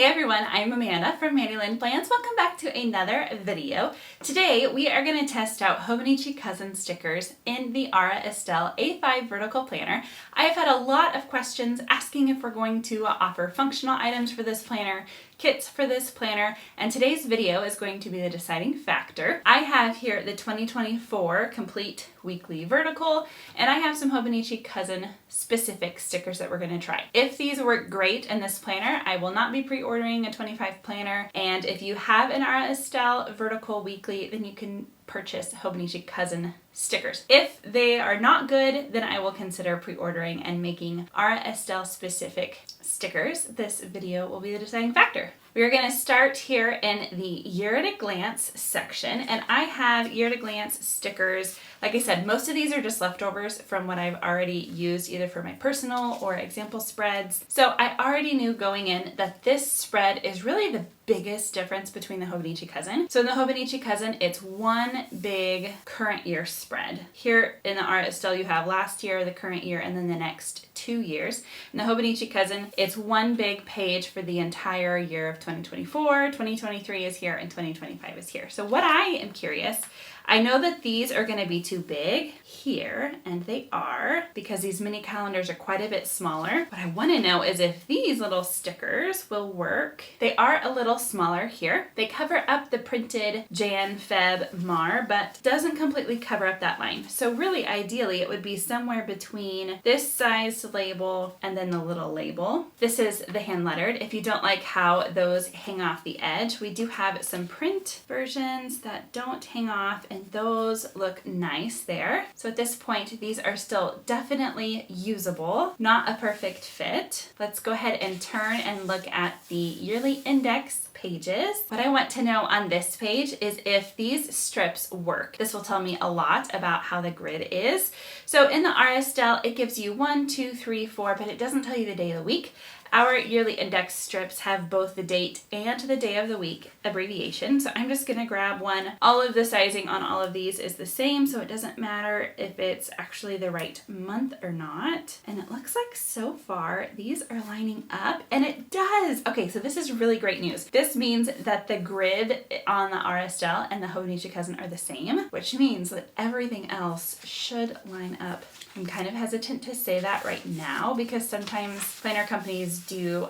Hey everyone, I'm Amanda from Mandy Lynn Plans. Welcome back to another video. Today we are going to test out Hobonichi cousin stickers in the Estelle A5 vertical planner. I have had a lot of questions asking if we're going to offer functional items for this planner, kits for this planner, and today's video is going to be the deciding factor. I have here the 2024 complete weekly vertical, and I have some Hobonichi cousin specific stickers that we're going to try. If these work great in this planner, I will not be pre-ordering a 25 planner, and if you have an Estelle vertical weekly, then you can purchase Hobonichi cousin stickers. If they are not good, then I will consider pre-ordering and making Estelle specific stickers. This video will be the deciding factor. We are going to start here in the Year at a Glance section, and I have Year at a Glance stickers. Like I said, most of these are just leftovers from what I've already used either for my personal or example spreads. So I already knew going in that this spread is really the biggest difference between the Hobonichi cousin. So in the Hobonichi cousin, it's one big current year spread. Here in the Estelle, you have last year, the current year, and then the next 2 years. In the Hobonichi cousin, it's one big page for the entire year of 2024, 2023 is here, and 2025 is here. So what I am curious, I know that these are going to be too big here, and they are, because these mini calendars are quite a bit smaller. What I want to know is if these little stickers will work. They are a little smaller here. They cover up the printed Jan, Feb, Mar, but doesn't completely cover up that line. So really, ideally, it would be somewhere between this size label and then the little label. This is the hand lettered. If you don't like how those hang off the edge, we do have some print versions that don't hang off, and those look nice there. So at this point, these are still definitely usable, not a perfect fit. Let's go ahead and turn and look at the yearly index pages. What I want to know on this page is if these strips work. This will tell me a lot about how the grid is. So in the Estelle, it gives you 1, 2, 3, 4, but it doesn't tell you the day of the week. Our yearly index strips have both the date and the day of the week abbreviation. So I'm just gonna grab one. All of the sizing on all of these is the same, so it doesn't matter if it's actually the right month or not. And it looks like so far these are lining up, and it does. Okay, so this is really great news. This means that the grid on the Estelle and the Hobonichi cousin are the same, which means that everything else should line up. I'm kind of hesitant to say that right now because sometimes planner companies do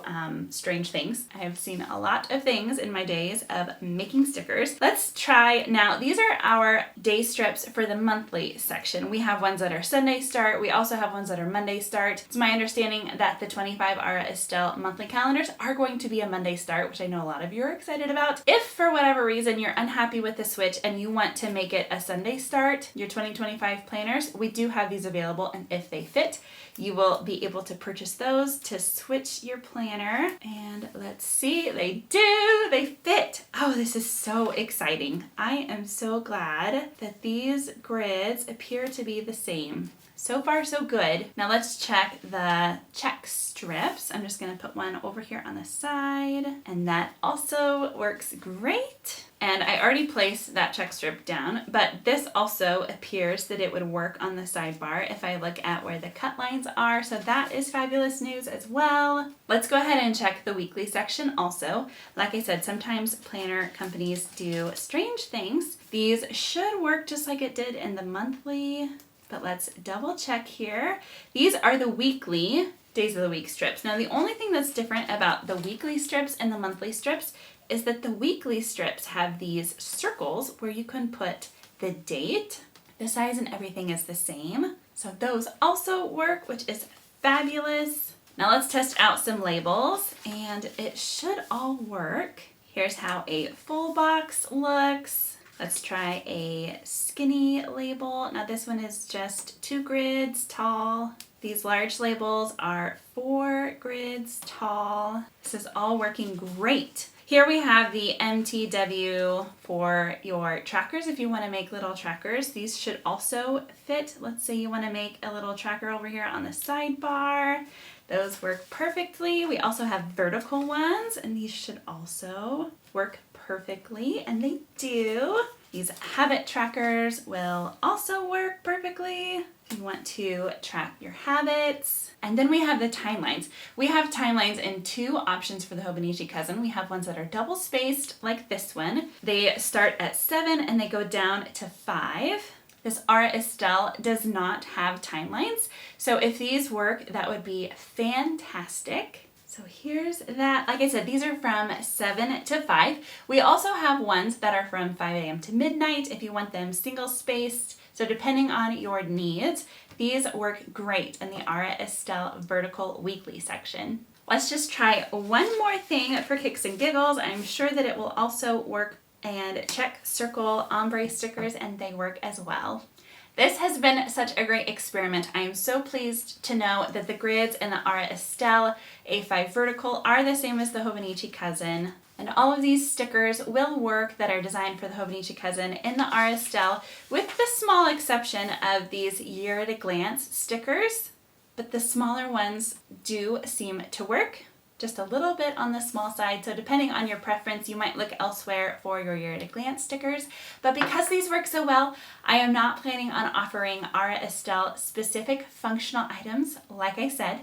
strange things. I have seen a lot of things in my days of making stickers. Let's try now. These are our day strips for the monthly section. We have ones that are Sunday start. We also have ones that are Monday start. It's my understanding that the 25 Estelle monthly calendars are going to be a Monday start, which I know a lot of you are excited about. If for whatever reason you're unhappy with the switch and you want to make it a Sunday start, your 2025 planners, we do have these available, and if they fit, you will be able to purchase those to switch your planner. And let's see, they do, they fit. Oh, this is so exciting. I am so glad that these grids appear to be the same. So far, so good. Now let's check the check strips. I'm just gonna put one over here on the side, and that also works great. And I already placed that check strip down, but this also appears that it would work on the sidebar if I look at where the cut lines are. So that is fabulous news as well. Let's go ahead and check the weekly section also. Like I said, sometimes planner companies do strange things. These should work just like it did in the monthly, but let's double check here. These are the weekly days of the week strips. Now the only thing that's different about the weekly strips and the monthly strips is that the weekly strips have these circles where you can put the date. The size and everything is the same. So those also work, which is fabulous. Now let's test out some labels, and it should all work. Here's how a full box looks. Let's try a skinny label. Now this one is just 2 grids tall. These large labels are 4 grids tall. This is all working great. Here we have the MTW for your trackers. If you want to make little trackers, these should also fit. Let's say you want to make a little tracker over here on the sidebar. Those work perfectly. We also have vertical ones, and these should also work perfectly, and they do. These habit trackers will also work perfectly if you want to track your habits. And then we have the timelines. We have timelines in two options for the Hobonichi Cousin. We have ones that are double spaced, like this one. They start at 7 and they go down to 5. This Aura Estelle does not have timelines, so if these work, that would be fantastic. So here's that. Like I said, these are from 7 to 5. We also have ones that are from 5 a.m. to midnight if you want them single spaced. So depending on your needs, these work great in the Aura Estelle vertical weekly section. Let's just try one more thing for kicks and giggles. I'm sure that it will also work. And check circle ombre stickers, and they work as well. This has been such a great experiment. I am so pleased to know that the grids in the Aura Estelle A5 vertical are the same as the Hobonichi Cousin. And all of these stickers will work that are designed for the Hobonichi Cousin in the Aura Estelle, with the small exception of these year at a glance stickers. But the smaller ones do seem to work. Just a little bit on the small side, so depending on your preference, you might look elsewhere for your year at a glance stickers. But because these work so well, I am not planning on offering Aura Estelle specific functional items. Like I said,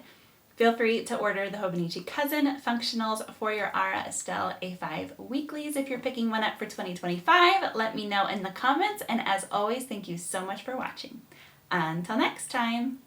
feel free to order the Hobonichi Cousin functionals for your Aura Estelle A5 weeklies. If you're picking one up for 2025, let me know in the comments. And as always, thank you so much for watching. Until next time.